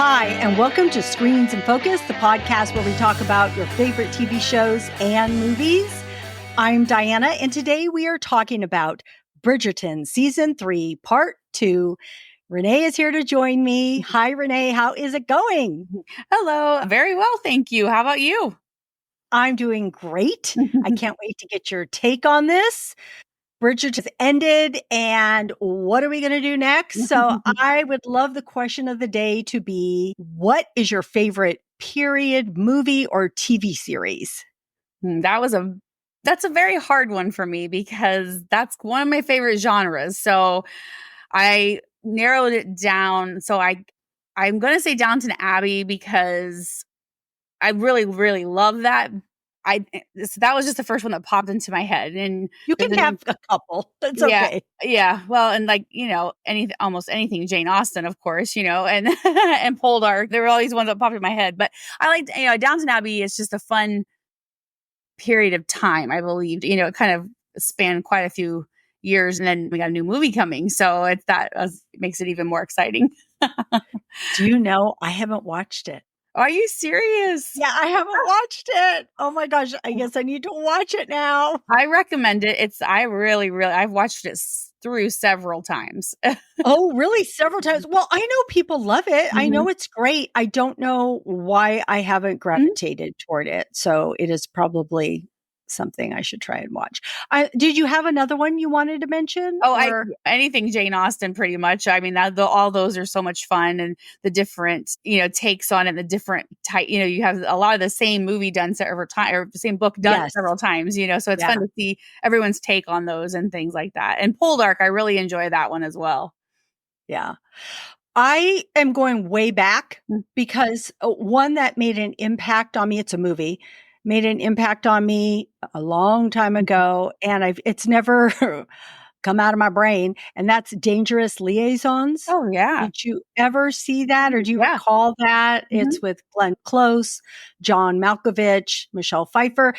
Hi, and welcome to Screens in Focus, the podcast where we talk about your favorite TV shows and movies. I'm Diana, and today we are talking about Bridgerton Season 3, Part 2. Renee is here to join me. Hi, Renee. How is it going? Hello. Very well, thank you. How about you? I'm doing great. I can't wait to get your take on this. Bridgerton has ended, and what are we going to do next? So I would love the question of the day to be, what is your favorite period movie or TV series? That's a very hard one for me because that's one of my favorite genres. So I narrowed it down. So I'm going to say Downton Abbey because I really, really love that. So that was just the first one that popped into my head, and You can have a couple. That's yeah, okay. yeah. Well, and almost anything Jane Austen, of course, and and Poldark. There were all these ones that popped in my head, but I liked, Downton Abbey is just a fun period of time. I believe, it kind of spanned quite a few years, and then we got a new movie coming, so it makes it even more exciting. Do you know I haven't watched it? Are you serious? Yeah, I haven't watched it. Oh my gosh, I guess I need to watch it now. I recommend it. I've watched it through several times. Oh, really? Several times? Well, I know people love it. I know Mhm. it's great. I don't know why I haven't gravitated toward it. So it is probably something I should try and watch. Did you have another one you wanted to mention? Oh, anything Jane Austen, pretty much. I mean, all those are so much fun, and the different, takes on it, the different type. You have a lot of the same movie done several times, or the same book done Yes. several times. So it's Yeah. fun to see everyone's take on those and things like that. And Poldark, I really enjoy that one as well. Yeah. I am going way back because one that made an impact on me, it's a movie, made an impact on me a long time ago, and it's never come out of my brain, and that's Dangerous Liaisons. Oh yeah. Did you ever see that, or do you Yeah. recall that? It's with Glenn Close, John Malkovich, Michelle Pfeiffer.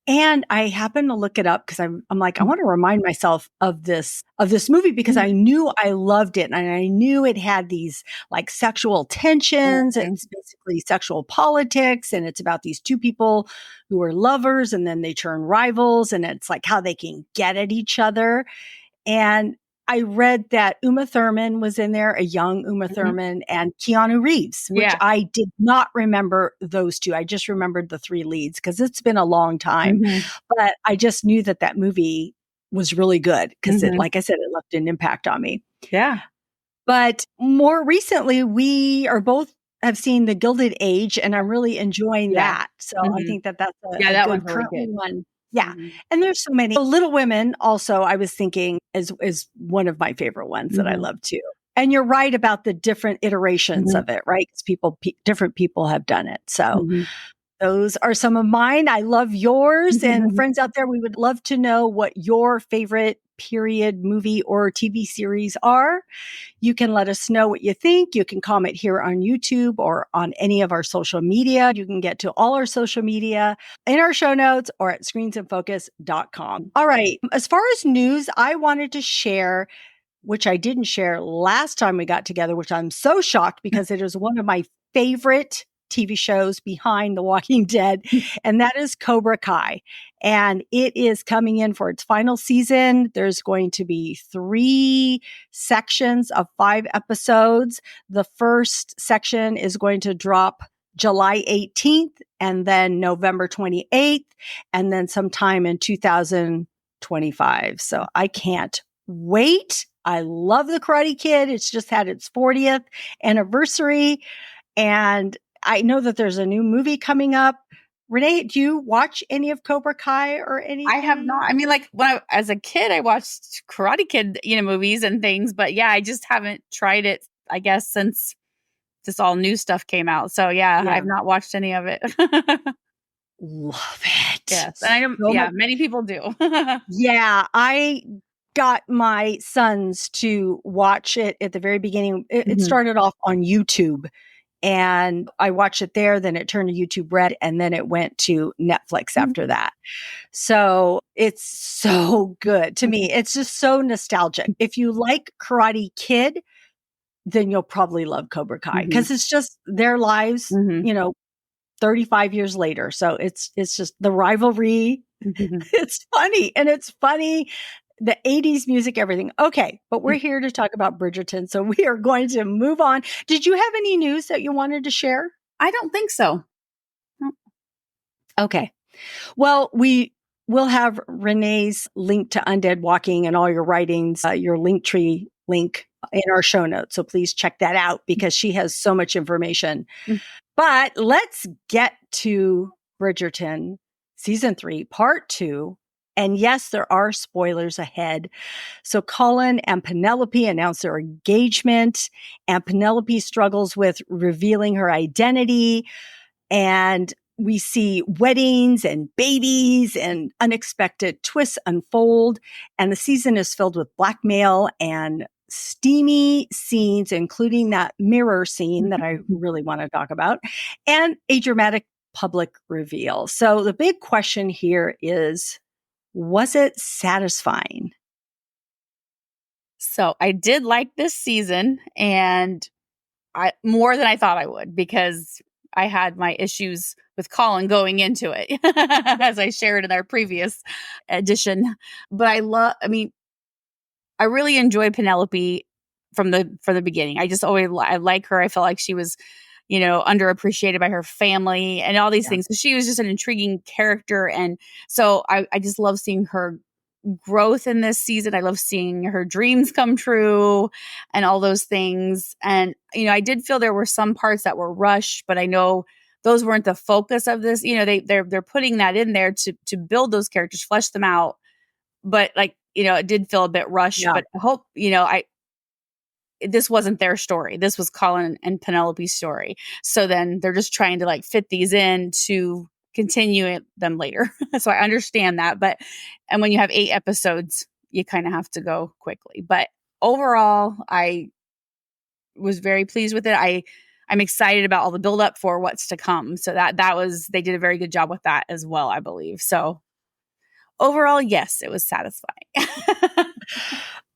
And I happened to look it up because I'm like, I want to remind myself of this movie because I knew I loved it, and I knew it had these like sexual tensions. It's basically sexual politics, and it's about these two people who are lovers and then they turn rivals, and it's like how they can get at each other. And I read that Uma Thurman was in there, a young Uma Thurman, and Keanu Reeves, which I did not remember those two. I just remembered the three leads because it's been a long time. But I just knew that movie was really good because like I said, it left an impact on me. Yeah. But more recently, we are both have seen The Gilded Age, and I'm really enjoying that. So I think that's a that good one's really current good. one. Yeah. And there's so many. So Little Women also, I was thinking is one of my favorite ones that I love too. And you're right about the different iterations of it, right? Because different people have done it. So those are some of mine. I love yours. And friends out there, we would love to know what your favorite period movie or TV series are. You can let us know what you think. You can comment here on YouTube or on any of our social media. You can get to all our social media in our show notes or at screensinfocus.com. All right. As far as news, I wanted to share, which I didn't share last time we got together, which I'm so shocked because it is one of my favorite TV shows behind The Walking Dead, and that is Cobra Kai. And it is coming in for its final season. There's going to be 3 sections of 5 episodes. The first section is going to drop July 18th, and then November 28th, and then sometime in 2025. So I can't wait. I love The Karate Kid. It's just had its 40th anniversary, and I know that there's a new movie coming up. Renee, do you watch any of Cobra Kai or anything? I have not. I mean, like as a kid, I watched Karate Kid, movies and things, but yeah, I just haven't tried it, I guess, since this all new stuff came out. So yeah. I've not watched any of it. Love it. Yes. And I know, many people do. Yeah. I got my sons to watch it at the very beginning. It started off on YouTube. And I watched it there, then it turned to YouTube Red, and then it went to Netflix after that. So it's so good to me. It's just so nostalgic. If you like Karate Kid, then you'll probably love Cobra Kai because it's just their lives, 35 years later. So it's just the rivalry. It's funny. And it's funny. The 80s music, everything. Okay. But we're here to talk about Bridgerton. So we are going to move on. Did you have any news that you wanted to share? I don't think so. No. Okay. Well, we will have Renee's link to Undead Walking and all your writings, your Linktree link in our show notes. So please check that out because she has so much information. But let's get to Bridgerton season 3, part 2. And yes, there are spoilers ahead. So Colin and Penelope announce their engagement, and Penelope struggles with revealing her identity. And we see weddings and babies and unexpected twists unfold. And the season is filled with blackmail and steamy scenes, including that mirror scene that I really want to talk about, and a dramatic public reveal. So the big question here is, was it satisfying? So I did like this season, and I more than I thought I would, because I had my issues with Colin going into it, as I shared in our previous edition. But I really enjoyed Penelope from the beginning. I like her. I felt like she was, underappreciated by her family and all these things. So she was just an intriguing character. And so I just love seeing her growth in this season. I love seeing her dreams come true and all those things. And, I did feel there were some parts that were rushed, but I know those weren't the focus of this. They're putting that in there to build those characters, flesh them out. But it did feel a bit rushed, but I hope, this wasn't their story. This was Colin and Penelope's story. So then they're just trying to fit these in to continue them later. So I understand that. And when you have 8 episodes, you kind of have to go quickly. But overall, I was very pleased with it. I'm excited about all the buildup for what's to come. So they did a very good job with that as well, I believe. So overall, yes, it was satisfying.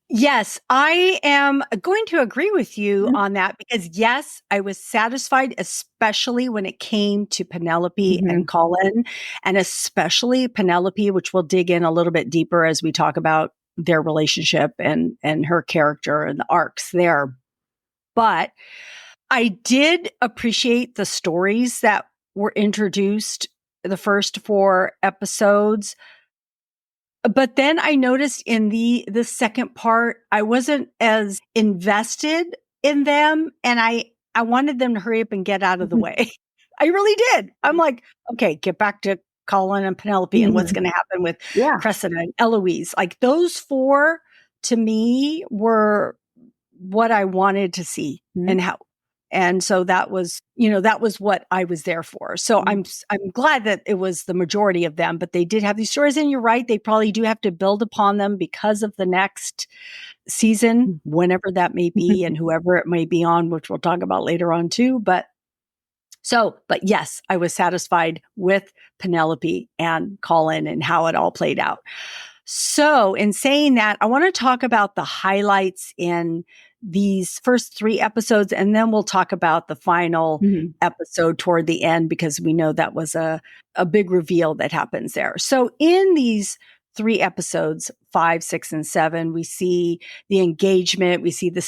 Yes, I am going to agree with you on that because yes, I was satisfied, especially when it came to Penelope and Colin, and especially Penelope, which we'll dig in a little bit deeper as we talk about their relationship and her character and the arcs there. But I did appreciate the stories that were introduced the first 4 episodes. But then I noticed in the second part, I wasn't as invested in them, and I wanted them to hurry up and get out of the way. I really did. I'm like, okay, get back to Colin and Penelope and what's going to happen with Cressida and Eloise. Like those 4 to me were what I wanted to see and how. And so that was what I was there for. So I'm glad that it was the majority of them, but they did have these stories. And you're right, they probably do have to build upon them because of the next season, whenever that may be, and whoever it may be on, which we'll talk about later on too. But yes, I was satisfied with Penelope and Colin and how it all played out. So in saying that, I want to talk about the highlights in these first 3 episodes, and then we'll talk about the final episode toward the end, because we know that was a big reveal that happens there. So in these 3 episodes, 5, 6, and 7, we see the engagement, we see the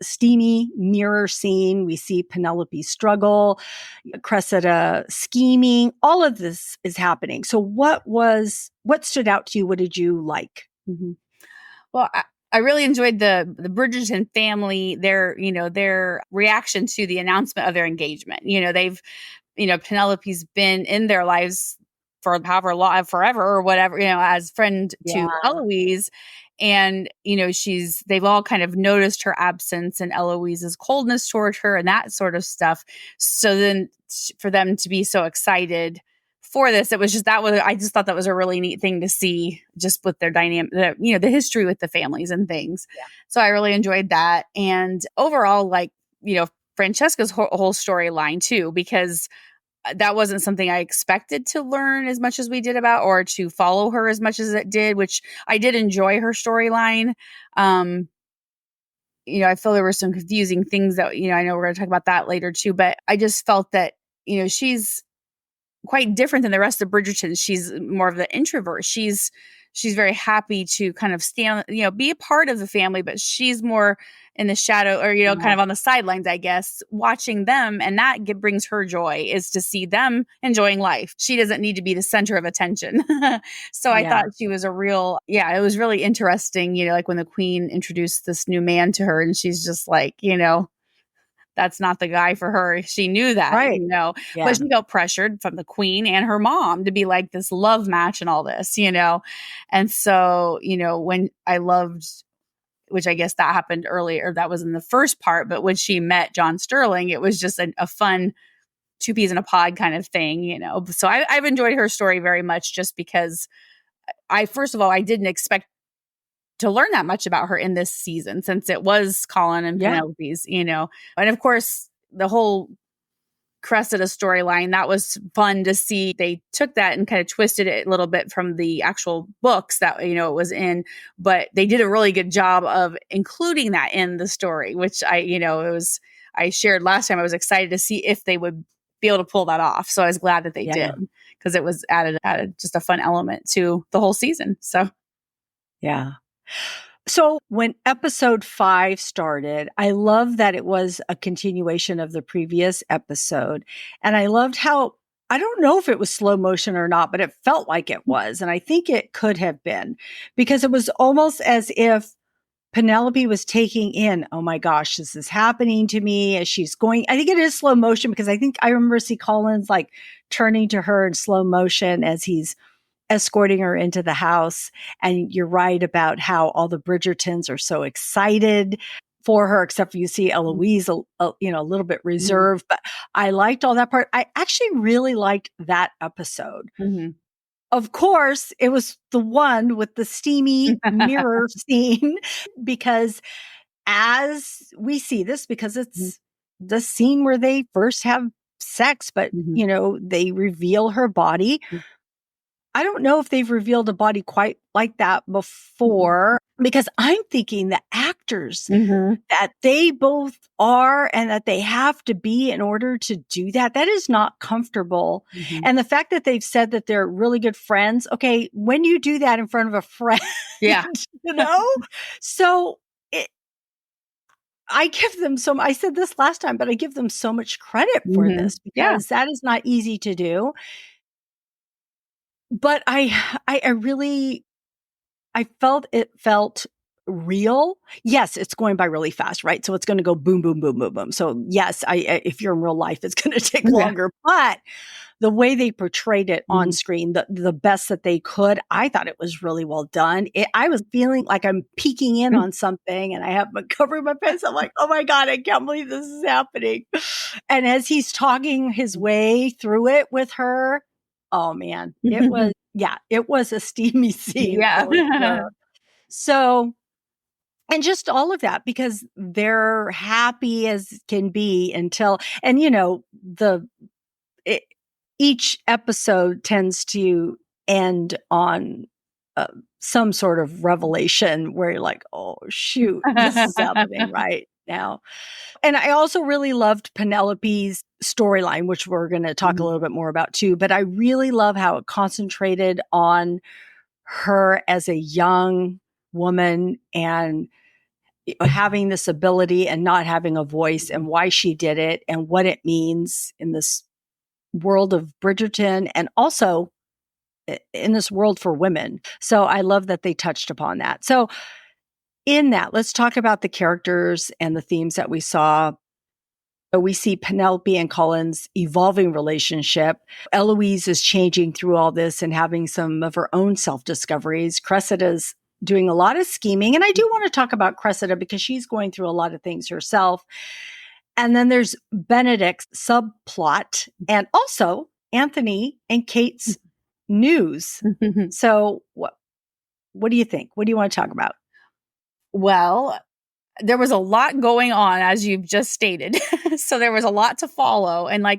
steamy mirror scene, we see Penelope's struggle, Cressida scheming, all of this is happening. So what stood out to you? What did you like? Well, I really enjoyed the Bridgerton family, their reaction to the announcement of their engagement. Penelope's been in their lives for however long, forever or whatever, as friend to Eloise. And, they've all kind of noticed her absence and Eloise's coldness toward her and that sort of stuff. So then for them to be so excited for this, I just thought that was a really neat thing to see, just with their dynamic, the history with the families and things. Yeah. So I really enjoyed that. And overall, Francesca's whole storyline too, because that wasn't something I expected to learn as much as we did about, or to follow her as much as it did, which I did enjoy her storyline. I feel there were some confusing things that, I know we're going to talk about that later too, but I just felt that, she's quite different than the rest of Bridgerton. She's more of the introvert. She's very happy to kind of stand, be a part of the family, but she's more in the shadow or, kind of on the sidelines, I guess, watching them. And that brings her joy, is to see them enjoying life. She doesn't need to be the center of attention. So I thought she was it was really interesting, like when the queen introduced this new man to her and she's just like, that's not the guy for her. She knew that, Right. but she felt pressured from the queen and her mom to be like this love match and all this, And so, when I loved, which I guess that happened earlier, that was in the first part, but when she met John Sterling, it was just a fun two peas in a pod kind of thing, So I've enjoyed her story very much, just because first of all, I didn't expect to learn that much about her in this season, since it was Colin and Penelope's, and of course the whole Cressida storyline, that was fun to see. They took that and kind of twisted it a little bit from the actual books that, it was in, but they did a really good job of including that in the story, which I shared last time. I was excited to see if they would be able to pull that off. So I was glad that they did, because it was added just a fun element to the whole season. So, yeah. So when episode 5 started, I love that it was a continuation of the previous episode. And I loved how, I don't know if it was slow motion or not, but it felt like it was. And I think it could have been, because it was almost as if Penelope was taking in, oh my gosh, this is happening to me as she's going. I think it is slow motion, because I remember see Colin's like turning to her in slow motion as he's escorting her into the house. And you're right about how all the Bridgertons are so excited for her, except for you see Eloise, a little bit reserved, but I liked all that part. I actually really liked that episode. Of course, it was the one with the steamy mirror scene, because as we see this, because it's the scene where they first have sex, but they reveal her body. I don't know if they've revealed a body quite like that before, because I'm thinking the actors that they both are and that they have to be in order to do that, that is not comfortable. And the fact that they've said that they're really good friends. Okay. When you do that in front of a friend, so I give them I said this last time, but I give them so much credit for this, because that is not easy to do. But I felt real. Yes, it's going by really fast, right? So it's going to go boom, boom, boom, boom, boom. So yes, if you're in real life, it's going to take longer, but the way they portrayed it on screen, the best that they could, I thought it was really well done. I was feeling like I'm peeking in on something, and I have been covering my face. I'm like, oh my God, I can't believe this is happening. And as he's talking his way through it with her, oh man, it was a steamy scene. For sure. So, and just all of that, because they're happy as can be until, and each episode tends to end on some sort of revelation where you're like, oh shoot, this is happening right now. And I also really loved Penelope's storyline, which we're going to talk a little bit more about too. But I really love how it concentrated on her as a young woman and having this ability and not having a voice, and why she did it and what it means in this world of Bridgerton, and also in this world for women. So I love that they touched upon that. So in that, let's talk about the characters and the themes that we saw. We see Penelope and Colin's evolving relationship. Eloise is changing through all this and having some of her own self-discoveries. Cressida's doing a lot of scheming. And I do want to talk about Cressida, because she's going through a lot of things herself. And then there's Benedict's subplot, and also Anthony and Kate's news. So what do you think? What do you want to talk about? Well, there was a lot going on, as you've just stated. So there was a lot to follow. And I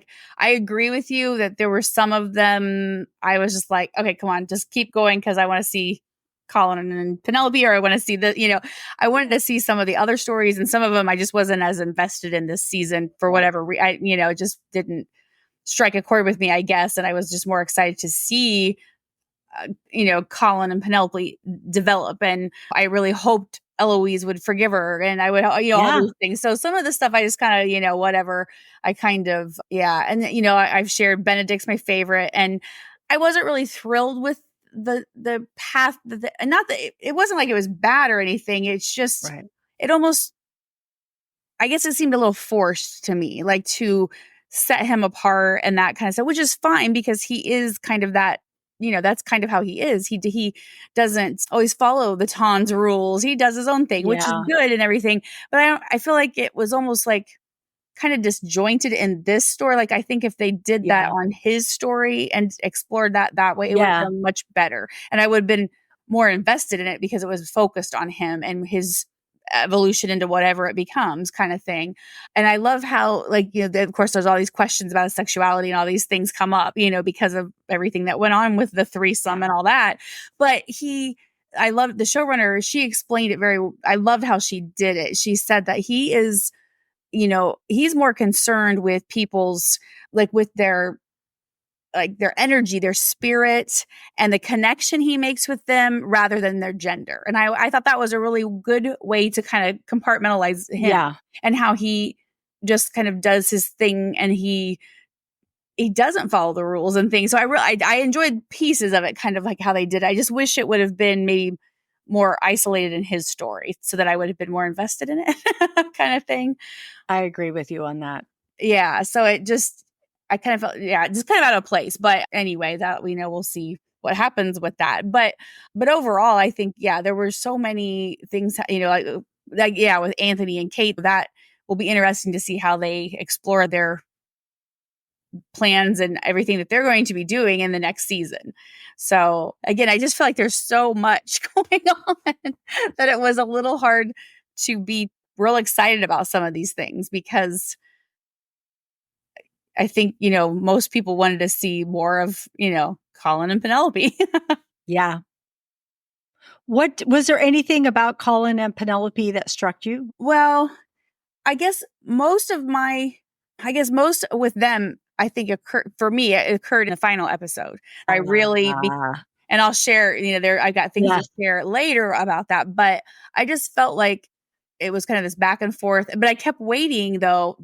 agree with you that there were some of them I was just like, okay, come on, just keep going, because I want to see Colin and Penelope, or I want to see I wanted to see some of the other stories, and some of them I just wasn't as invested in this season for whatever it just didn't strike a chord with me, I guess. And I was just more excited to see, Colin and Penelope develop. And I really hoped Eloise would forgive her, and I would, all these things. So some of the stuff I just kind of, whatever, I kind of, yeah. And, I've shared Benedict's my favorite, and I wasn't really thrilled with the path and not that it wasn't like it was bad or anything. It's just, it almost, I guess it seemed a little forced to me, like to set him apart and that kind of stuff, which is fine because he is kind of that, that's kind of how he is. He doesn't always follow the Tan's rules. He does his own thing, which is good and everything. But I feel like it was almost like kind of disjointed in this story. Like, I think if they did that on his story and explored that way, it would have been much better. And I would have been more invested in it because it was focused on him and his evolution into whatever it becomes, kind of thing. And I love how, like, of course, there's all these questions about his sexuality and all these things come up, because of everything that went on with the threesome and all that. But I loved the showrunner. She explained it I loved how she did it. She said that he is, he's more concerned with people's, like, with their energy, their spirit, and the connection he makes with them rather than their gender. And I thought that was a really good way to kind of compartmentalize him and how he just kind of does his thing, and he doesn't follow the rules and things. So I enjoyed pieces of it, kind of like how they did. I just wish it would have been maybe more isolated in his story so that I would have been more invested in it, kind of thing. I agree with you on that. Yeah. So I kind of felt, just kind of out of place. But anyway, that we'll see what happens with that. But overall, I think, there were so many things, with Anthony and Kate, that will be interesting to see how they explore their plans and everything that they're going to be doing in the next season. So again, I just feel like there's so much going on that it was a little hard to be real excited about some of these things, because I think, most people wanted to see more of, Colin and Penelope. Yeah. What was there anything about Colin and Penelope that struck you? Well, I guess most with them, I think it occurred in the final episode. I really, and I'll share, I got things to share later about that, but I just felt like it was kind of this back and forth, but I kept waiting though.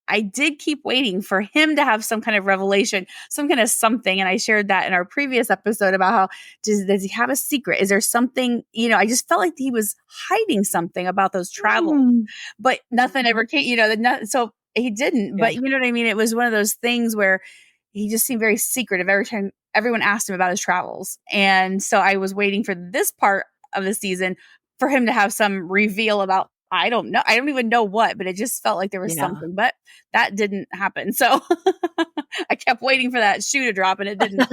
I did keep waiting for him to have some kind of revelation, some kind of something. And I shared that in our previous episode about how does he have a secret? Is there something, I just felt like he was hiding something about those travels, but nothing ever came, so he didn't, but you know what I mean? It was one of those things where he just seemed very secretive every time everyone asked him about his travels. And so I was waiting for this part of the season for him to have some reveal about, I don't know. I don't even know what, but it just felt like there was something, but that didn't happen. So I kept waiting for that shoe to drop, and it didn't.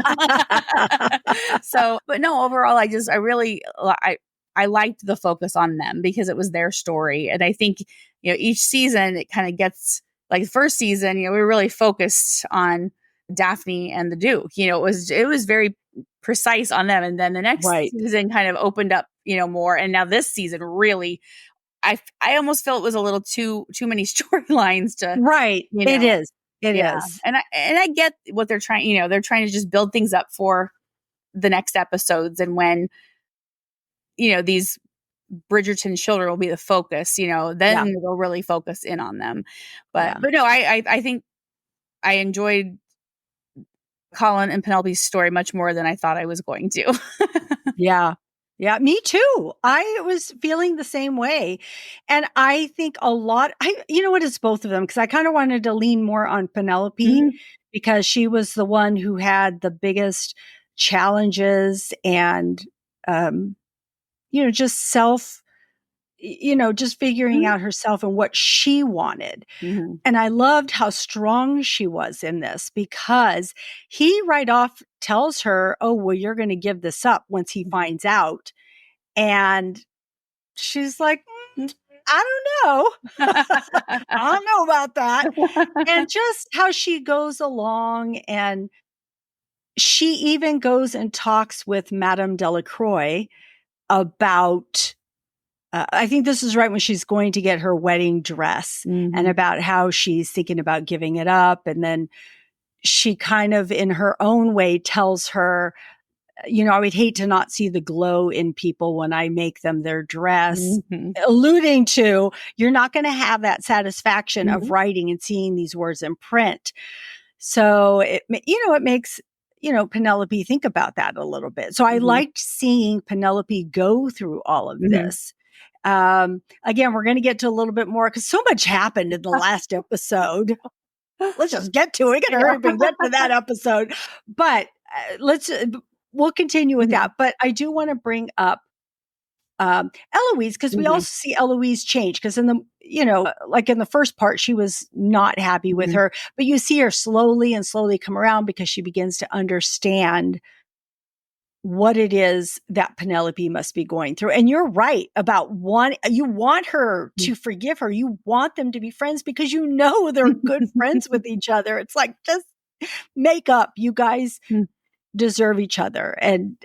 So, but no, overall, I liked the focus on them because it was their story. And I think, each season it kind of gets, like the first season, we were really focused on Daphne and the Duke. It was very precise on them. And then the next season kind of opened up, more. And now this season really, I almost feel it was a little too many storylines to It is. It is. And I get what they're trying, they're trying to just build things up for the next episodes, and when these Bridgerton children will be the focus, then they'll really focus in on them. But no, I think I enjoyed Colin and Penelope's story much more than I thought I was going to. Yeah, me too. I was feeling the same way. And I think it's both of them, because I kind of wanted to lean more on Penelope because she was the one who had the biggest challenges and, just just figuring out herself and what she wanted. And I loved how strong she was in this, because he right off tells her, oh, well, you're going to give this up once he finds out. And she's like, I don't know. I don't know about that. And just how she goes along, and she even goes and talks with Madame Delacroix, about, I think this is right when she's going to get her wedding dress and about how she's thinking about giving it up. And then she kind of in her own way tells her, I would hate to not see the glow in people when I make them their dress, alluding to you're not going to have that satisfaction of writing and seeing these words in print. So it makes, Penelope think about that a little bit. So I liked seeing Penelope go through all of this. Again, we're going to get to a little bit more because so much happened in the last episode. Let's just get to it. We got to hurry up and get to that episode. But we'll continue with that. But I do want to bring up Eloise, because we also see Eloise change, because in the, like in the first part, she was not happy with her, but you see her slowly come around because she begins to understand what it is that Penelope must be going through. And you're right about you want her to forgive her. You want them to be friends because they're good friends with each other. It's like, just make up. You guys deserve each other and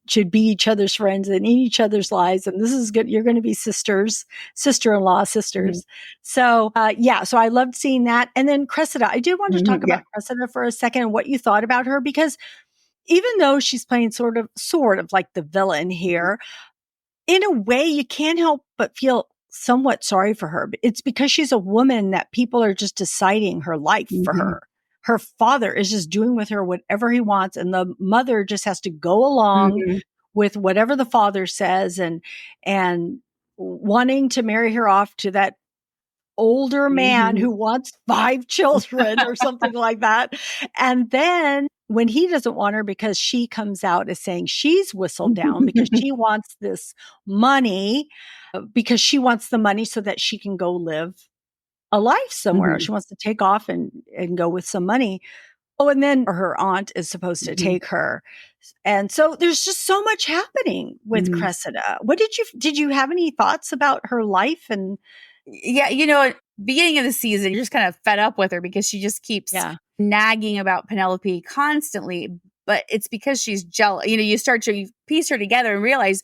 should be each other's friends and in each other's lives. And this is good. You're going to be sister-in-law sisters. So, so I loved seeing that. And then Cressida, I did want to talk about Cressida for a second and what you thought about her, because even though she's playing sort of like the villain here, in a way you can't help but feel somewhat sorry for her. It's because she's a woman that people are just deciding her life for her. Her father is just doing with her whatever he wants. And the mother just has to go along with whatever the father says and wanting to marry her off to that older man who wants 5 children or something like that. And then when he doesn't want her because she comes out as saying she's whistled down because she wants this money, because she wants the money so that she can go live a life somewhere. She wants to take off and go with some money. Oh, and then her aunt is supposed to take her. And so there's just so much happening with Cressida. What did you have any thoughts about her life? And beginning of the season, you're just kind of fed up with her because she just keeps nagging about Penelope constantly. But it's because she's jealous. You start to piece her together and realize,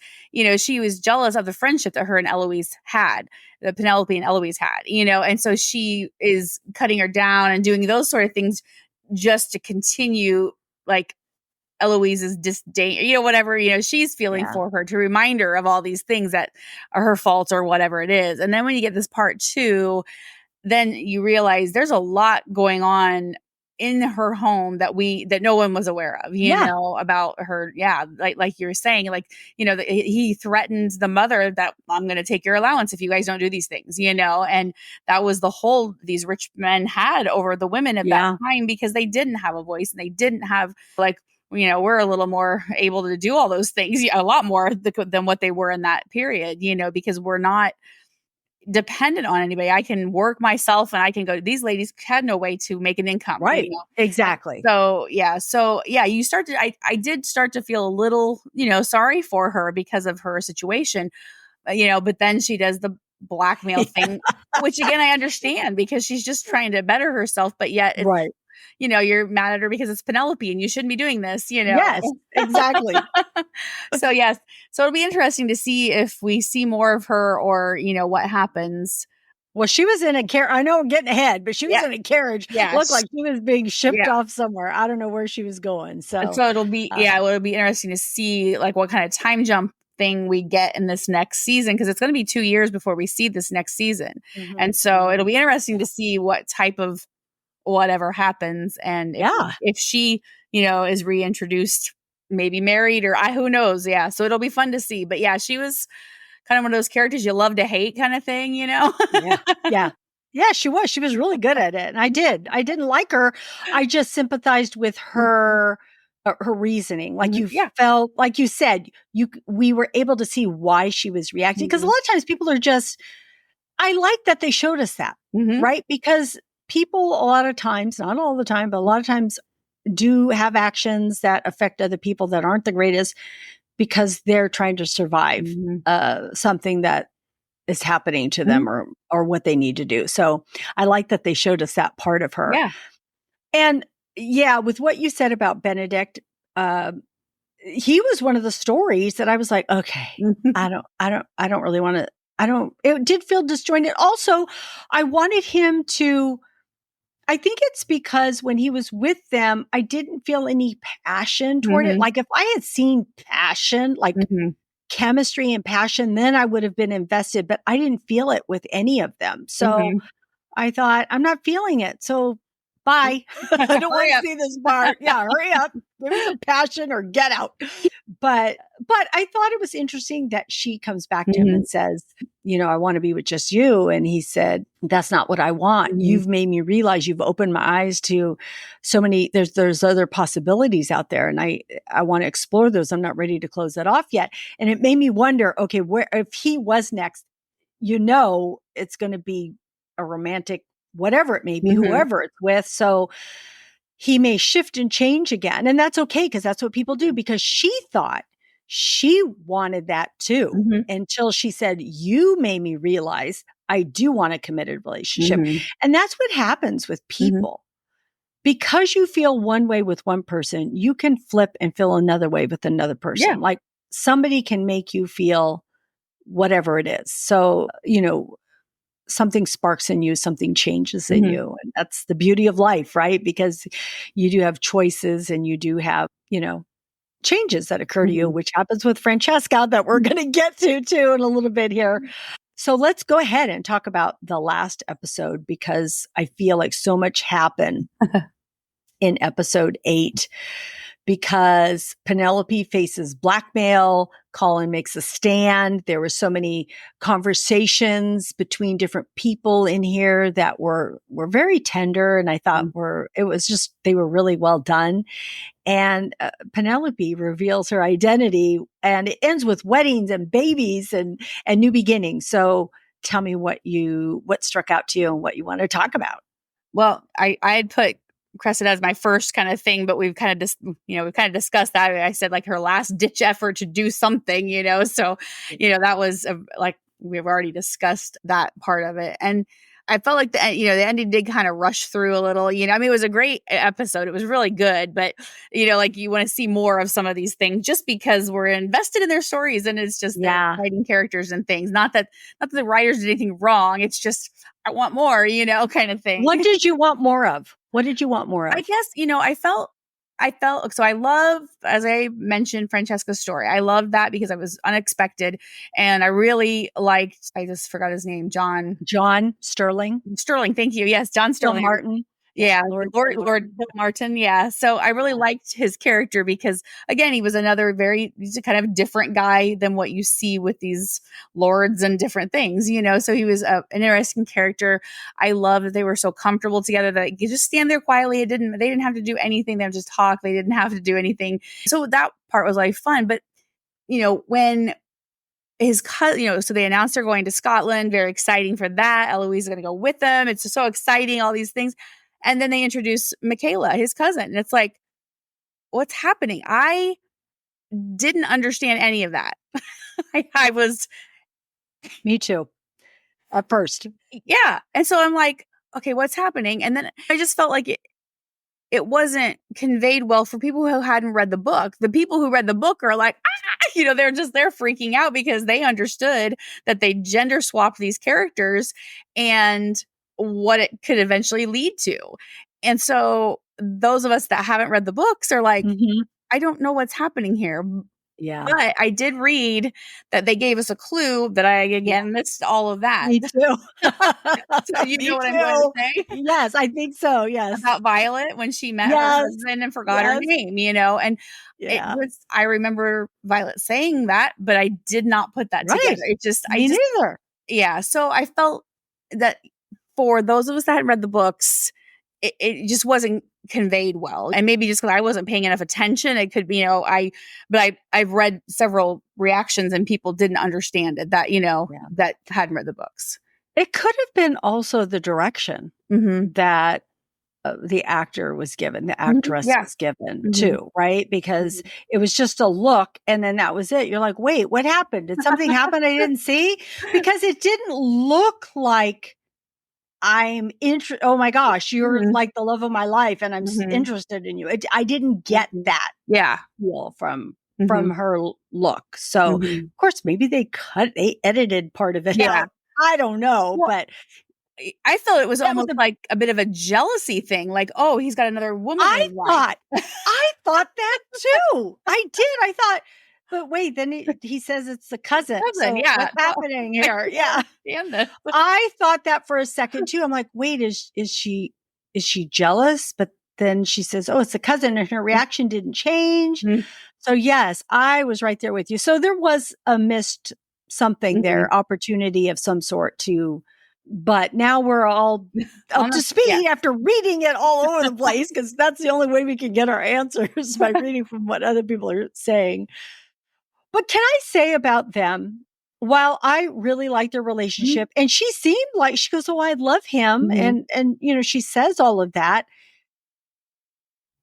she was jealous of the friendship that her and Eloise had, that Penelope and Eloise had, and so she is cutting her down and doing those sort of things just to continue, like, Eloise's disdain, whatever, she's feeling for her, to remind her of all these things that are her fault or whatever it is. And then when you get this part 2, then you realize there's a lot going on in her home that no one was aware of, about her. Yeah. Like you were saying, he threatens the mother that I'm going to take your allowance if you guys don't do these things, and that was the hold these rich men had over the women at that time, because they didn't have a voice and they didn't have, we're a little more able to do all those things, a lot more than what they were in that period, because we're not dependent on anybody. I can work myself and I can go. These ladies had no way to make an income. Right. Exactly. So you start to, I did start to feel a little, sorry for her because of her situation, but then she does the blackmail thing, which again, I understand, because she's just trying to better herself, but yet it's, you're mad at her because it's Penelope and you shouldn't be doing this, Yes, exactly. So it'll be interesting to see if we see more of her or, what happens. Well, she was in a carriage. I know we're getting ahead, but she was in a carriage. Yeah. Looked like she was being shipped off somewhere. I don't know where she was going. So it'll be, it'll be interesting to see what kind of time jump thing we get in this next season, because it's going to be 2 years before we see this next season. And so it'll be interesting to see what type of whatever happens, and if she is reintroduced, maybe married, or who knows. So it'll be fun to see. But she was kind of one of those characters you love to hate kind of thing. Yeah, she was really good at it, and I didn't like her. I just sympathized with her her reasoning. Like you felt, like you said, we were able to see why she was reacting, because a lot of times people are just, I like that they showed us that, right? Because people a lot of times, not all the time, but a lot of times do have actions that affect other people that aren't the greatest because they're trying to survive something that is happening to them or what they need to do. So I like that they showed us that part of her. Yeah. And with what you said about Benedict, he was one of the stories that I was like, okay, I don't really want to, it did feel disjointed. Also, I wanted him to, I think it's because when he was with them, I didn't feel any passion toward it. Like if I had seen passion, like chemistry and passion, then I would have been invested, but I didn't feel it with any of them. So I thought, I'm not feeling it. So bye. I don't want to see this part. Yeah, hurry up. Give me some passion or get out. But I thought it was interesting that she comes back to him and says, you know, I want to be with just you. And he said, that's not what I want. You've made me realize, you've opened my eyes to so many, there's other possibilities out there. And I want to explore those. I'm not ready to close that off yet. And it made me wonder, okay, where, if he was next, you know, it's going to be a romantic, whatever it may be, whoever it's with. So he may shift and change again. And that's okay, because that's what people do, because she thought she wanted that too, until she said, you made me realize I do want a committed relationship. And that's what happens with people. Because you feel one way with one person, you can flip and feel another way with another person. Yeah. Like somebody can make you feel whatever it is. So, you know, something sparks in you, something changes in you. And that's the beauty of life, right? Because you do have choices and you do have, you know, changes that occur to you, which happens with Francesca that we're going to get to too in a little bit here. So let's go ahead and talk about the last episode, because I feel like so much happened in episode 8. Because Penelope faces blackmail, Colin makes a stand. There were so many conversations between different people in here that were very tender, and I thought they were really well done. And Penelope reveals her identity, and it ends with weddings and babies and new beginnings. So tell me what struck out to you and what you want to talk about. Well, I had put Cressida as my first kind of thing, but we've kind of discussed that. I said like her last ditch effort to do something, you know, so, you know, that was like, we've already discussed that part of it. And I felt like the ending did kind of rush through a little, you know, I mean, it was a great episode. It was really good, but you know, like you want to see more of some of these things just because we're invested in their stories, and it's just exciting characters and things. Not that the writers did anything wrong. It's just, I want more, you know, kind of thing. What did you want more of? What did you want more of? I guess, you know, I felt, so I love, as I mentioned, Francesca's story. I loved that because it was unexpected. And I really liked, I just forgot his name, John Sterling. Thank you. Yes. John Sterling. Martin. Yeah. Lord Martin. Yeah. So I really liked his character because, again, he was he's a kind of different guy than what you see with these lords and different things, you know? So he was an interesting character. I love that they were so comfortable together that you just stand there quietly. They didn't have to do anything. They would just talk. They didn't have to do anything. So that part was like fun. But, you know, when his cousin, you know, so they announced they're going to Scotland, very exciting for that. Eloise is going to go with them. It's just so exciting, all these things. And then they introduce Michaela, his cousin. And it's like, what's happening? I didn't understand any of that. I was. Me too. At first. Yeah. And so I'm like, okay, what's happening? And then I just felt like it wasn't conveyed well for people who hadn't read the book. The people who read the book are like, you know, they're freaking out because they understood that they gender swapped these characters and what it could eventually lead to. And so those of us that haven't read the books are like, I don't know what's happening here. Yeah. But I did read that they gave us a clue that I, again, missed all of that. Me too. So you know what I'm going to say? Yes, I think so. Yes. About Violet when she met her husband and forgot her name, you know, and I remember Violet saying that, but I did not put that together. Me neither. Yeah. So I felt that for those of us that hadn't read the books, it just wasn't conveyed well. And maybe just because I wasn't paying enough attention, it could be, you know, I've read several reactions and people didn't understand it that, you know, that hadn't read the books. It could have been also the direction that the actor was given, the actress was given too, right? Because it was just a look and then that was it. You're like, wait, what happened? Did something happen I didn't see? Because it didn't look like oh my gosh, you're like the love of my life and I'm interested in you. I didn't get that feel from from her look. So of course, maybe they edited part of it out. I don't know, but I felt it was almost like a bit of a jealousy thing. Like, oh, he's got another woman. I thought that too. I did. I thought, but wait, then he says it's the cousin. So what's happening here? Yeah. I thought that for a second too. I'm like, wait, is she jealous? But then she says, oh, it's the cousin, and her reaction didn't change. So yes, I was right there with you. So there was a missed something there, opportunity of some sort but now we're all up to speed after reading it all over the place, because that's the only way we can get our answers, by reading from what other people are saying. But can I say about them, while I really like their relationship, and she seemed like, she goes, oh, I love him. And, she says all of that.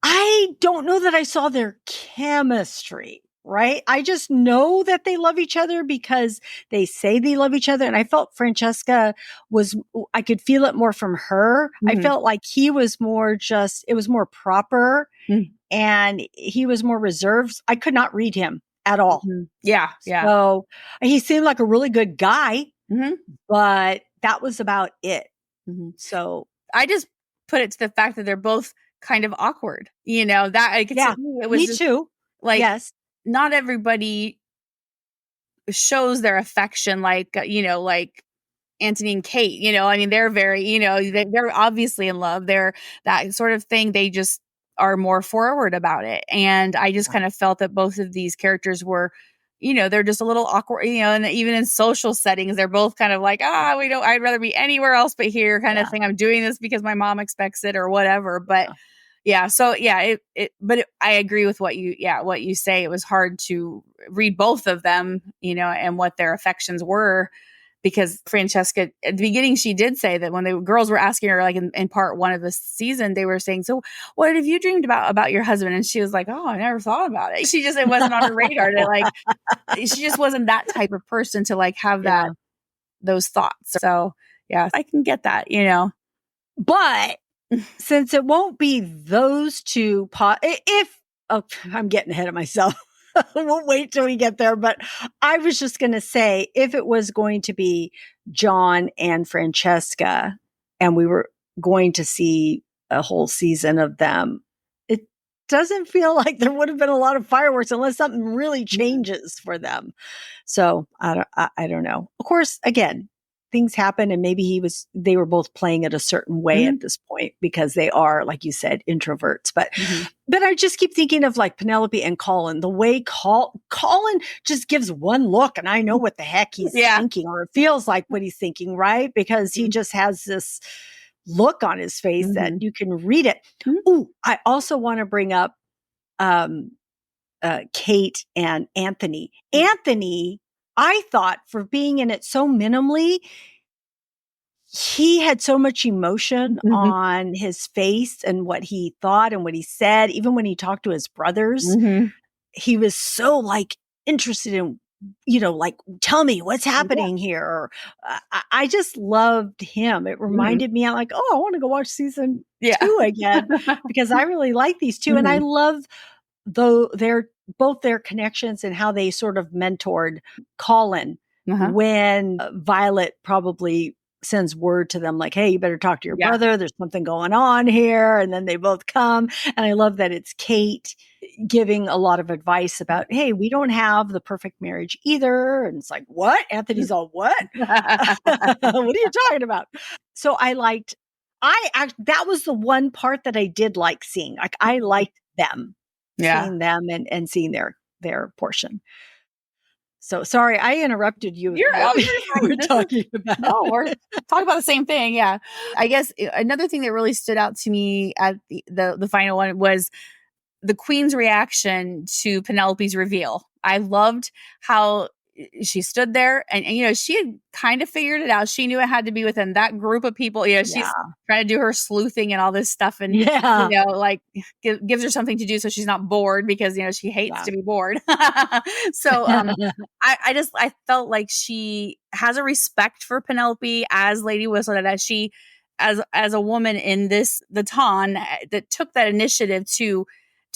I don't know that I saw their chemistry, right? I just know that they love each other because they say they love each other. And I felt Francesca I could feel it more from her. I felt like he was more it was more proper, and he was more reserved. I could not read him at all. Yeah. So he seemed like a really good guy, but that was about it. So I just put it to the fact that they're both kind of awkward, that I could it was me too. Like, yes, not everybody shows their affection like Anthony and Kate, I mean, they're very, they're obviously in love. They're that sort of thing. They just are more forward about it. And I just kind of felt that both of these characters were, they're just a little awkward, and even in social settings, they're both kind of like, I'd rather be anywhere else but here kind of thing. I'm doing this because my mom expects it or whatever. But but I agree with what you say. It was hard to read both of them, and what their affections were, because Francesca, at the beginning, she did say that when the girls were asking her, like in part one of the season, they were saying, so what have you dreamed about your husband? And she was like, oh, I never thought about it. It wasn't on her radar to she just wasn't that type of person to have those thoughts. So yeah, I can get that, but since it won't be those two, I'm getting ahead of myself. We'll wait till we get there. But I was just going to say, if it was going to be John and Francesca, and we were going to see a whole season of them, it doesn't feel like there would have been a lot of fireworks unless something really changes for them. So I don't know. Of course, again, things happen, and maybe they were both playing it a certain way at this point, because they are, like you said, introverts. But I just keep thinking of Penelope and Colin, the way Colin just gives one look and I know what the heck he's thinking, or it feels like what he's thinking, right? Because he just has this look on his face that you can read it. Ooh, I also want to bring up Kate and Anthony. Anthony, I thought, for being in it so minimally, he had so much emotion on his face and what he thought and what he said. Even when he talked to his brothers, he was so interested in, tell me what's happening here. Or, I just loved him. It reminded me, I'm like, oh, I want to go watch season 2 again, because I really like these two. And I love both their connections and how they sort of mentored Colin when Violet probably sends word to them like, hey, you better talk to your brother. There's something going on here. And then they both come. And I love that it's Kate giving a lot of advice about, hey, we don't have the perfect marriage either. And it's like, what? Anthony's all, what? What are you talking about? So that was the one part that I did like seeing. I liked them. Seeing them and seeing their portion. So sorry, I interrupted you. We're talking about. Oh, we're talking about the same thing. Yeah. I guess another thing that really stood out to me at the final one was the Queen's reaction to Penelope's reveal. I loved how she stood there and she had kind of figured it out. She knew it had to be within that group of people. She's trying to do her sleuthing and all this stuff. And, gives her something to do so she's not bored, because, she hates to be bored. So I felt like she has a respect for Penelope as Lady Whistledown, as she, as a woman in the Ton that took that initiative to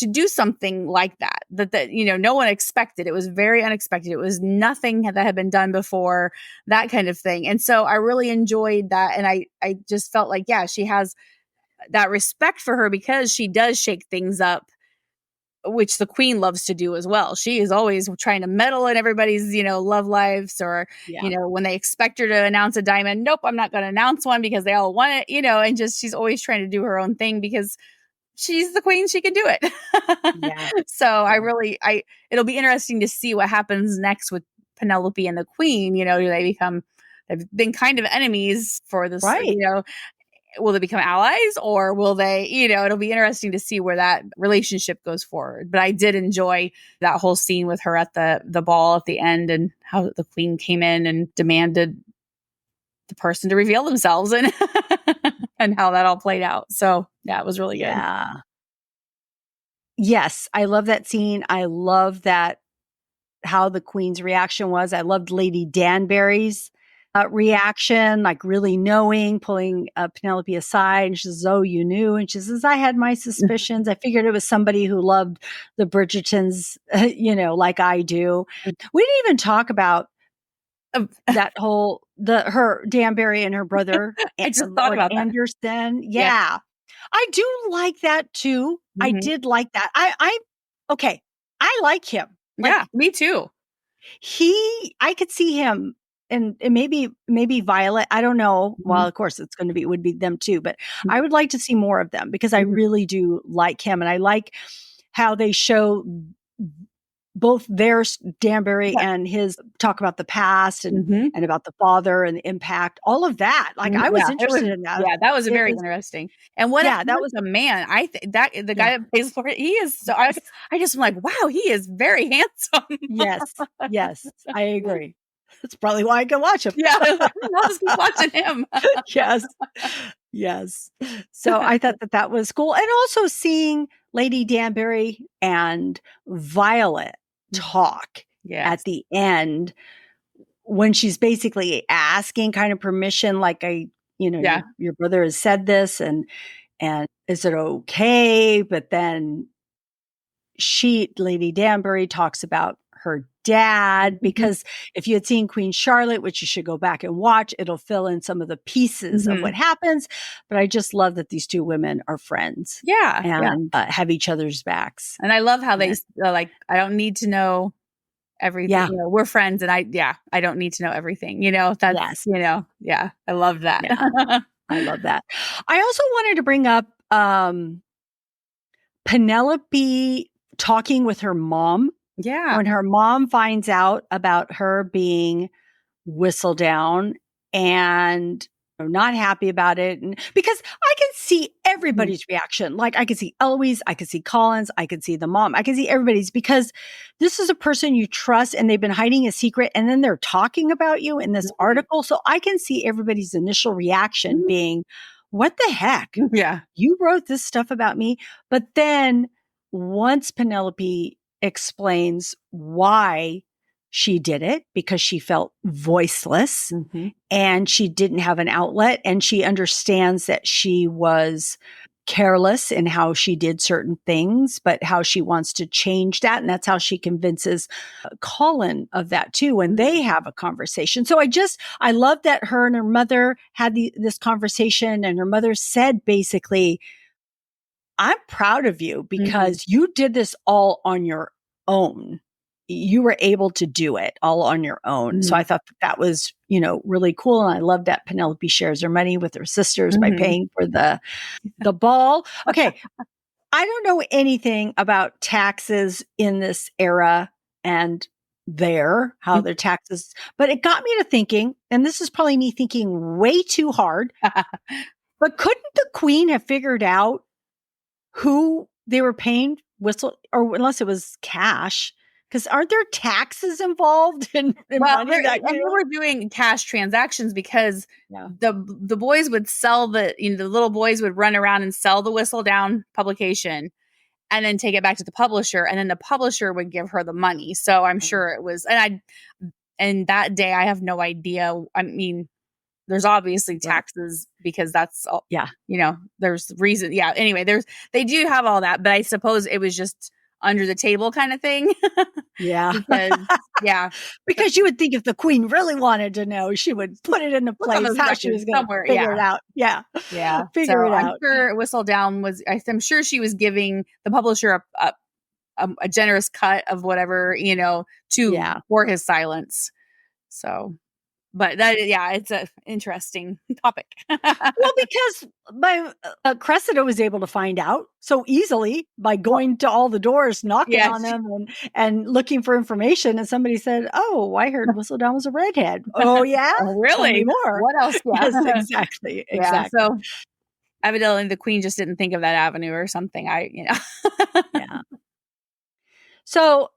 to do something like that, you know, no one expected. It was very unexpected. It was nothing that had been done before, that kind of thing. And so I really enjoyed that. And I just felt like, yeah, she has that respect for her because she does shake things up, which the queen loves to do as well. She is always trying to meddle in everybody's, you know, love lives, or, Yeah. you know, when they expect her to announce a diamond, nope, I'm not going to announce one because they all want it, you know, and just, she's always trying to do her own thing because she's the queen. She can do it. Yeah. So Yeah. it'll be interesting to see what happens next with Penelope and the queen. You know, they've been kind of enemies for this, Right. you know, will they become allies, or will they, you know, it'll be interesting to see where that relationship goes forward. But I did enjoy that whole scene with her at the ball at the end, and how the queen came in and demanded the person to reveal themselves, and and how that all played out. So yeah, it was really good. Yeah. Yes, I love that scene. I love that how the queen's reaction was. I loved Lady Danbury's reaction, like really knowing, pulling Penelope aside. And she says, "Oh, you knew?" And she says, "I had my suspicions. I figured it was somebody who loved the Bridgertons, you know, like I do." We didn't even talk about that whole her Danbury and her brother, I just thought like about that. Anderson. Yeah. Yeah, I do like that too. I Mhm. did like that. Okay. I like him. Yeah, Like me too. I could see him, and maybe Violet. I don't know. Well, Mhm. of course it would be them too, but I Mhm. would like to see more of them because I Mhm. really do like him, and I like how they show both Danbury Yeah. and his talk about the past, Mhm. and about the father and the impact, all of that. Like I was Yeah, it was interested in that. that was It very was, interesting. And what a yeah, that was, handsome man. I think that the yeah, guy that plays for it, he is so yes, I just am like, wow, he is very handsome. yes, yes. I agree. That's probably why I can watch him. Yeah, I was like, I'll just keep watching him. Yes. Yes. So I thought that that was cool. And also seeing Lady Danbury and Violet talk at Yes. the end when she's basically asking kind of permission, like Yeah. your brother has said this, and is it okay? But then Lady Danbury talks about her dad, Mhm. because if you had seen Queen Charlotte, which you should go back and watch, it'll fill in some of the pieces of Mhm. what happens. But I just love that these two women are friends Yeah, yeah. and have each other's backs. And I love how they And like, I don't need to know everything. yeah, You know, we're friends, and I don't need to know everything. You know, that's, yes, you know, yeah, I love that. yeah, I love that. I also wanted to bring up Penelope talking with her mom Yeah. when her mom finds out about her being whistle down and not happy about it. And because I can see Mhm. everybody's reaction. Like I can see Eloise, I can see Collins, I can see the mom, I can see everybody's, because this is a person you trust and they've been hiding a secret. And then they're talking about you in this article. So I can see everybody's initial reaction Mhm. being, what the heck? Yeah. You wrote this stuff about me. But then once Penelope explains why she did it, because she felt voiceless Mhm. and she didn't have an outlet, and she understands that she was careless in how she did certain things, but how she wants to change that. And that's how she convinces Colin of that too, when they have a conversation. So I love that her and her mother had this conversation, and her mother said basically, I'm proud of you Mhm. because you did this all on your own. You were able to do it all on your own. So I Mhm. thought that was, really cool. And I love that Penelope shares her money with her sisters by Mhm. paying for the ball. Okay. I don't know anything about taxes in this era and how their taxes, but it got me to thinking, and this is probably me thinking way too hard, but couldn't the queen have figured out who they were paying or unless it was cash? Because aren't there taxes involved in Well, money that they were doing cash transactions because Yeah. the boys would sell the little boys would run around and sell the Whistle Down publication, and then take it back to the publisher, and then the publisher would give her the money. So I'm sure it was, and that day I have no idea. I mean, there's obviously taxes because that's all, there's reason. Yeah. Anyway, they do have all that, but I suppose it was just under the table kind of thing. Yeah. Because you would think if the queen really wanted to know, she would put it into place how she was going to figure it out. Yeah. Figure it out. I'm sure Whistledown I'm sure she was giving the publisher a generous cut of whatever, for his silence. So, but it's a interesting topic. Well, because Cressida was able to find out so easily by going to all the doors, knocking on them and looking for information. And somebody said, "Oh, I heard Whistledown was a redhead." Oh, yeah? Oh, really? Tell me more. What else? Yeah. Yes, exactly. So evidently the queen just didn't think of that avenue or something. Yeah. So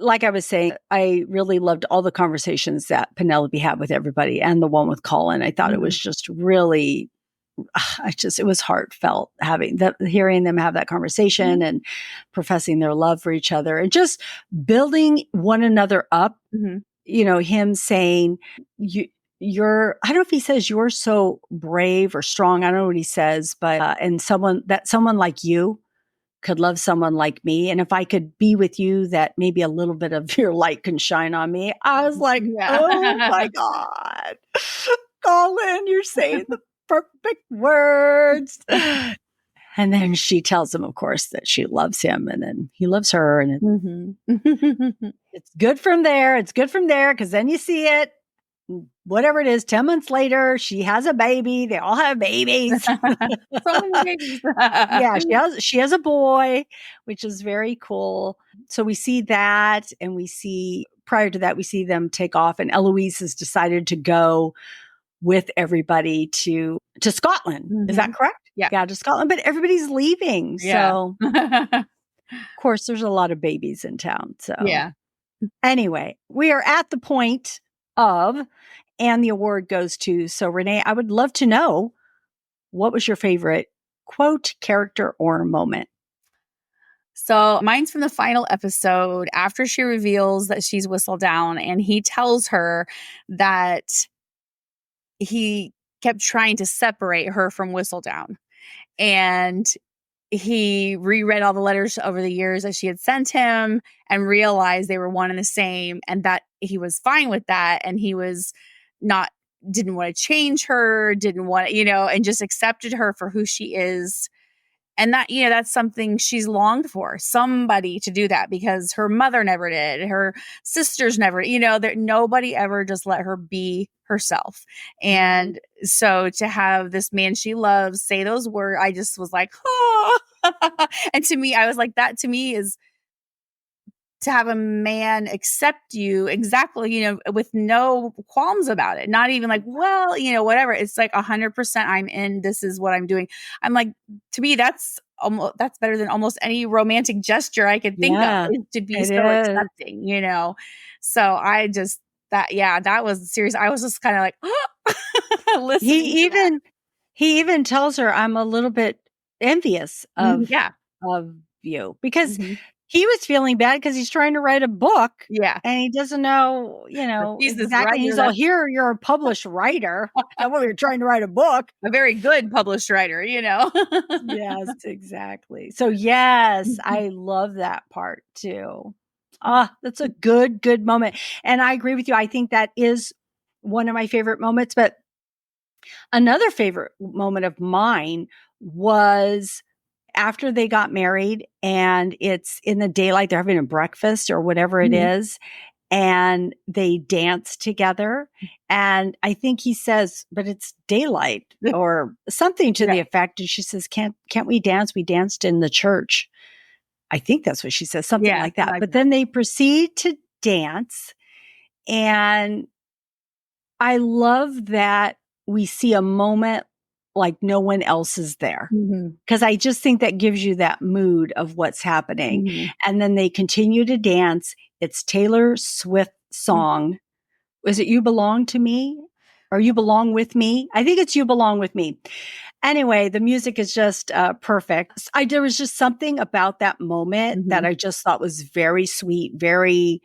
like I was saying, I really loved all the conversations that Penelope had with everybody and the one with Colin. I thought it was just really, it was heartfelt hearing them have that conversation and professing their love for each other and just building one another up. Him saying, you're, I don't know if he says you're so brave or strong. I don't know what he says, but, and someone like you could love someone like me. And if I could be with you, that maybe a little bit of your light can shine on me. I was like, oh my God, Colin, you're saying the perfect words. And then she tells him, of course, that she loves him and then he loves her. And it's good from there. It's good from there because then you see it. Whatever it is, 10 months later, she has a baby. They all have babies. So many babies. She has a boy, which is very cool. So we see that, and prior to that, we see them take off, and Eloise has decided to go with everybody to Scotland. Is that correct? Yeah, to Scotland, but everybody's leaving. Yeah. So, of course, there's a lot of babies in town. So, anyway, we are at the point and the award goes to. So Renee, I would love to know, what was your favorite quote, character, or moment? So mine's from the final episode after she reveals that she's Whistledown and he tells her that he kept trying to separate her from Whistledown. And he reread all the letters over the years that she had sent him and realized they were one and the same, and that he was fine with that. And he was didn't want to change her, didn't want to, and just accepted her for who she is. And that, that's something she's longed for, somebody to do that, because her mother never did. Her sisters never, nobody ever just let her be herself. And so to have this man she loves say those words, I just was like, oh. And to me, I was like, that to me is to have a man accept you exactly, with no qualms about it. Not even like, well, whatever. It's like 100% I'm in. This is what I'm doing. I'm like, to me, that's better than almost any romantic gesture I could think of, is to be so accepting, So I just, that was serious. I was just kind of like, listening. He even tells her, I'm a little bit envious of you, because he was feeling bad because he's trying to write a book. Yeah. And he doesn't know, exactly. He's all, here, you're a published writer. Well, you're trying to write a book. A very good published writer, Yes, exactly. So yes, I love that part too. That's a good moment. And I agree with you. I think that is one of my favorite moments. But another favorite moment of mine was after they got married and it's in the daylight, they're having a breakfast or whatever it is, and they dance together. And I think he says, but it's daylight or something to the effect. And she says, can't we dance? We danced in the church. I think that's what she says, something like that. But then they proceed to dance. And I love that we see a moment like no one else is there. Because I just think that gives you that mood of what's happening. And then they continue to dance. It's Taylor Swift's song. Was it You Belong to Me? Or You Belong With Me? I think it's You Belong With Me. Anyway, the music is just perfect. There was just something about that moment that I just thought was very sweet, very,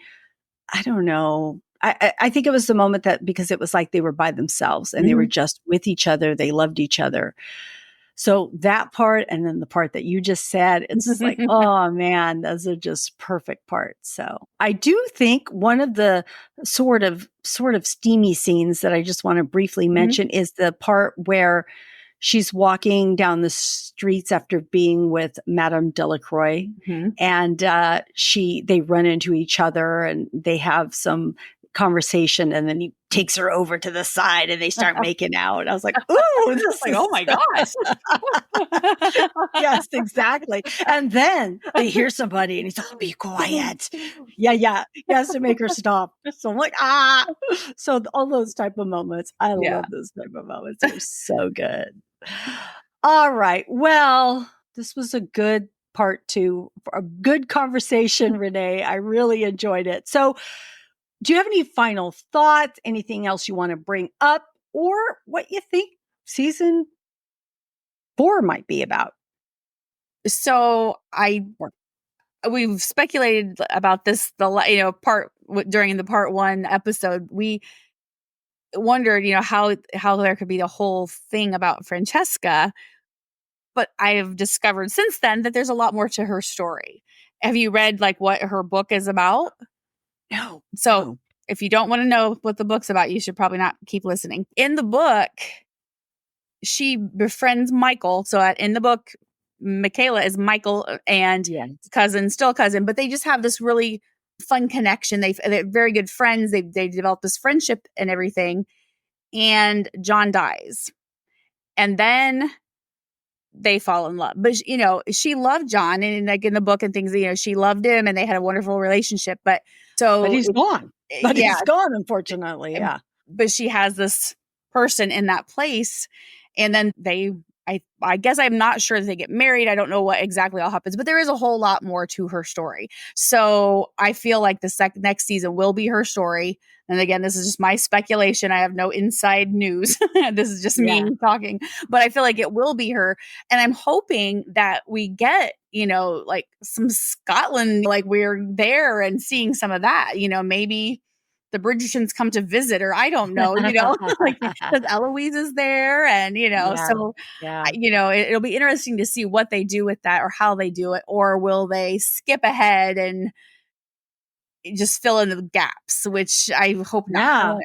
I don't know. I think it was the moment that, because it was like they were by themselves and they were just with each other. They loved each other. So that part, and then the part that you just said, it's just like, oh man, those are just perfect parts. So I do think one of the sort of steamy scenes that I just want to briefly mention is the part where she's walking down the streets after being with Madame Delacroix, and they run into each other and they have some conversation, and then he takes her over to the side and they start making out. I was like, ooh, this like, oh my gosh. Yes, exactly. And then they hear somebody and he's like, be quiet. Yeah. He has to make her stop. So I'm like, So all those type of moments, I love those type of moments. They're so good. All right. Well, this was a good part 2, a good conversation, Renee. I really enjoyed it. So do you have any final thoughts? Anything else you want to bring up, or what you think season 4 might be about? So we've speculated about this, during the part 1 episode. We wondered, how there could be the whole thing about Francesca, but I have discovered since then that there's a lot more to her story. Have you read what her book is about? No. So if you don't want to know what the book's about, you should probably not keep listening. In the book, she befriends Michael. So in the book, Michaela is Michael and still cousin, but they just have this really fun connection. They're very good friends. They develop this friendship and everything. And John dies. And then they fall in love. But, she loved John, and in the book and things, she loved him and they had a wonderful relationship. But he's gone. But he's gone, unfortunately. Yeah. But she has this person in that place. And then I guess I'm not sure that they get married. I don't know what exactly all happens, but there is a whole lot more to her story. So I feel like the next season will be her story. And again, this is just my speculation. I have no inside news. This is just me talking, but I feel like it will be her. And I'm hoping that we get, some Scotland, we're there and seeing some of that, maybe the Bridgertons come to visit, or I don't know, because Eloise is there, and so it'll be interesting to see what they do with that, or how they do it, or will they skip ahead and just fill in the gaps, which I hope not.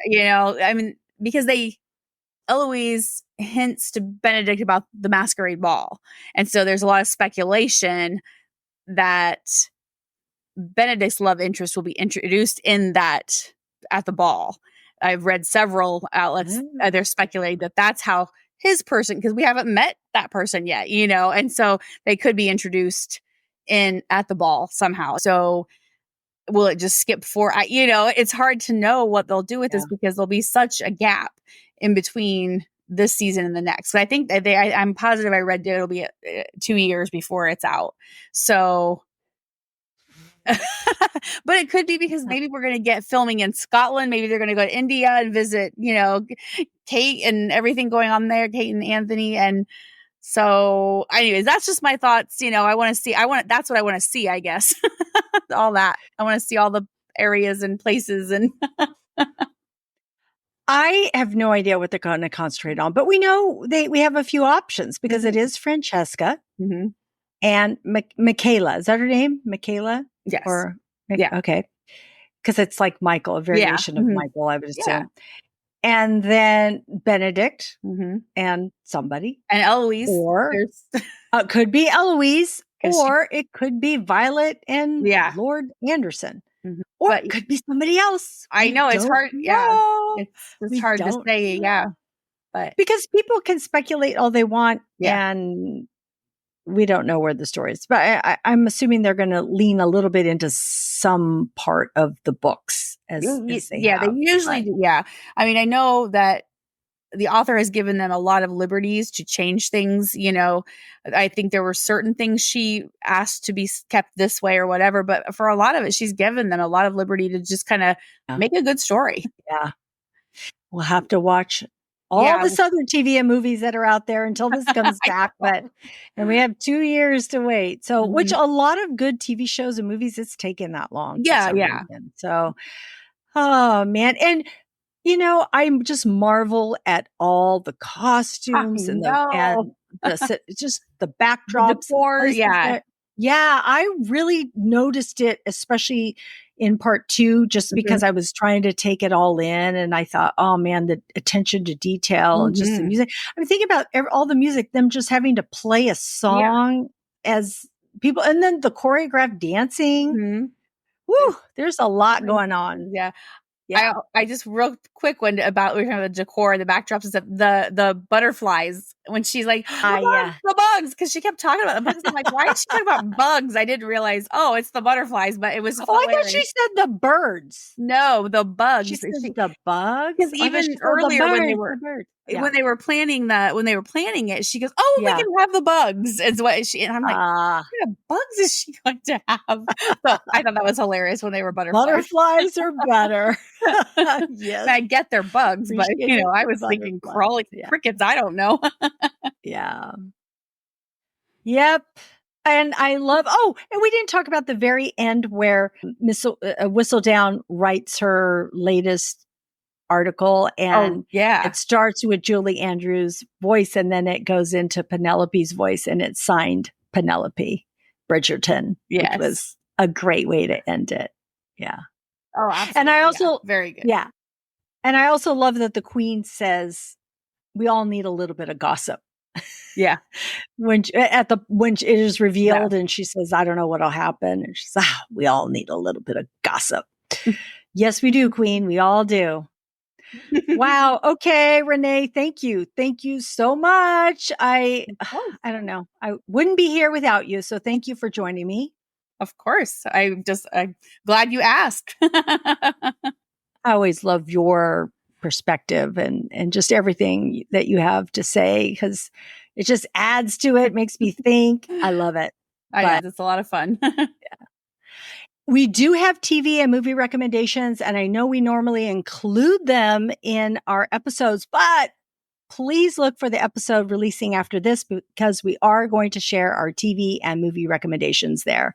Because Eloise hints to Benedict about the masquerade ball, and so there's a lot of speculation that Benedict's love interest will be introduced in that at the ball. I've read several outlets. They're speculating that that's how his person, because we haven't met that person yet, and so they could be introduced at the ball somehow. So will it just skip forward? It's hard to know what they'll do with this, because there'll be such a gap in between this season and the next. So I think that I'm positive I read it'll be 2 years before it's out. So but it could be because maybe we're going to get filming in Scotland. Maybe they're going to go to India and visit, Kate and everything going on there, Kate and Anthony. And so anyways, that's just my thoughts. That's what I want to see, I guess. All that. I want to see all the areas and places. And I have no idea what they're going to concentrate on, but we know we have a few options, because it is Francesca and Michaela. Is that her name? Michaela? Yes. Okay. Because it's like Michael, a variation of Michael, I would assume. And then Benedict and somebody. And Eloise. Or it could be Eloise, or it could be Violet and Lord Anderson. Or it could be somebody else. I know, it's hard. Yeah. It's hard to say. Yeah. But because people can speculate all they want, and we don't know where the story is. But I'm assuming they're going to lean a little bit into some part of the books as they have. They usually do. Yeah. I mean, I know that the author has given them a lot of liberties to change things. I think there were certain things she asked to be kept this way or whatever, but for a lot of it, she's given them a lot of liberty to just kind of make a good story. Yeah. We'll have to watch all the Southern TV and movies that are out there until this comes back. And we have 2 years to wait. So, which a lot of good TV shows and movies, it's taken that long. Yeah. So, Oh man. And I just marvel at all the I costumes and know. just the The backdrops and decor, places yeah. that, yeah, I really noticed it, especially in part 2, just because I was trying to take it all in. And I thought, oh man, the attention to detail and just the music. I mean, think about all the music, them just having to play a song as people, and then the choreographed dancing. Woo, there's a lot going on. Yeah. Yeah. I just real quick one about we're talking about the decor, the backdrops is the butterflies when she's like, Yeah. the bugs, because she kept talking about the bugs. I'm like, why is she talking about bugs? I didn't realize. Oh, it's the butterflies, but it was. Oh, I thought she said the birds. No, the bugs. She says the bugs. Because even earlier when they were planning it, she goes, "Oh, we can have the bugs." Is what she, and I'm like, "What kind of bugs is she going to have?" So I thought that was hilarious when they were butterflies. Butterflies are better. Yes, I get they're bugs, but I was thinking crawling crickets. I don't know. Yeah. Yep. And I love, and we didn't talk about the very end where Miss Whistledown writes her latest article, and it starts with Julie Andrews' voice, and then it goes into Penelope's voice, and it's signed Penelope Bridgerton, which was a great way to end it. Yeah. Oh, absolutely. And I also, very good. Yeah. And I also love that the Queen says, we all need a little bit of gossip. Yeah. When it is revealed and she says, I don't know what'll happen. And she says, we all need a little bit of gossip. Yes, we do, Queen. We all do. Wow. Okay, Renee, thank you. Thank you so much. I don't know. I wouldn't be here without you. So thank you for joining me. Of course. I'm glad you asked. I always love your perspective and just everything that you have to say, because it just adds to it, makes me think. I love it. It's a lot of fun. We do have TV and movie recommendations, and I know we normally include them in our episodes, but please look for the episode releasing after this, because we are going to share our TV and movie recommendations there.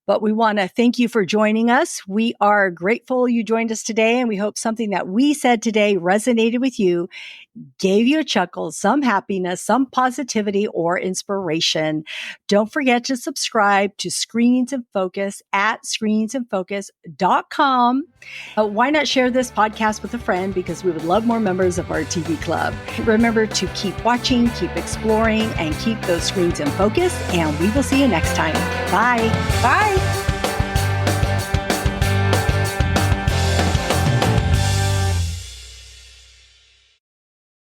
But we want to thank you for joining us. We are grateful you joined us today, and we hope something that we said today resonated with you, gave you a chuckle, some happiness, some positivity, or inspiration. Don't forget to subscribe to Screens in Focus at screensinfocus.com. Why not share this podcast with a friend, because we would love more members of our TV club. Remember to keep watching, keep exploring, and keep those screens in focus, and we will see you next time. Bye. Bye.